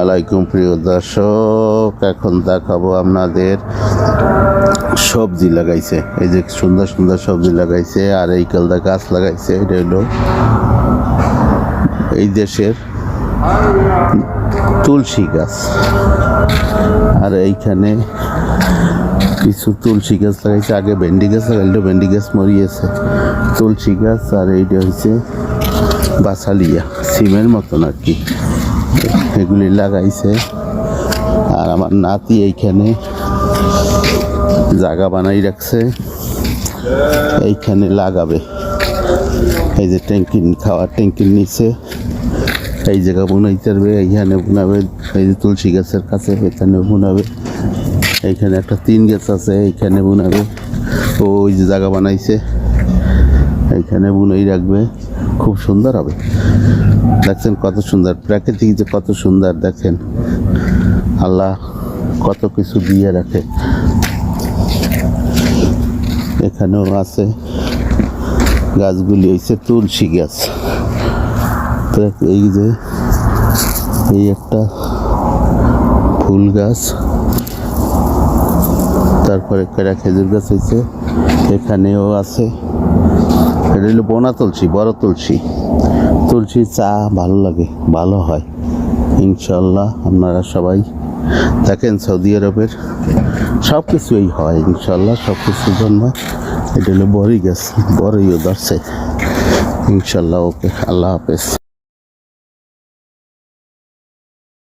আলাইকুম প্রিয় দর্শক, এখন দেখাবো আপনাদের সবজি লাগাইছে। এই যে সুন্দর সুন্দর সবজি লাগাইছে, আর এই কালদা গাছ লাগাইছে। এটা হলো এই দেশের তুলসী গাছ, আর এইখানে কিছু তুলসী গাছ লাগাইছে। আগে ভেন্ডি গাছ লাগাইল, ভেন্ডি গাছ মরিয়েছে। তুলসী গাছ, আর এইটা হচ্ছে বাসালিয়া, সিমের মতন আর কি, এগুলি লাগাইছে। আর আমার নাতি এইখানে জায়গা বানাই রাখছে, এইখানে লাগাবে। এই যে ট্যাঙ্কির খাওয়ার ট্যাঙ্কির নিচে এই জায়গা বুনাইতে পারবে, এইখানে বুনাবে। এই যে তুলসী গাছের কাছে এখানে বুনাবে। এইখানে একটা তিন গাছ আছে, এইখানে বুনাবে। ওই যে জায়গা বানাইছে, এইখানে বুনাই রাখবে। খুব সুন্দর হবে। দেখছেন কত সুন্দর প্রাকৃতিক, যে কত সুন্দর দেখেন। আল্লাহ কত কিছু দিয়ে রাখে। এখানেও আছে গাছগুলি, হয়েছে তুলসী গাছ। এই যে এই একটা ফুল গাছ, তারপরে খেজুর গাছ হয়েছে, এখানেও আছে। এটা হলো বোনা তুলসী, বড় তুলসী। তুলসীর চা ভালো লাগে, ভালো হয় ইনশাল্লাহ। আপনারা সবাই দেখেন, সৌদি আরবের সব কিছুই হয় ইনশাল্লাহ, সব কিছুর জন্য। এটা হলো বড়ই গাছ, বড়ইও ধরছে ইনশাল্লাহ। ওকে, আল্লাহ হাফেজ।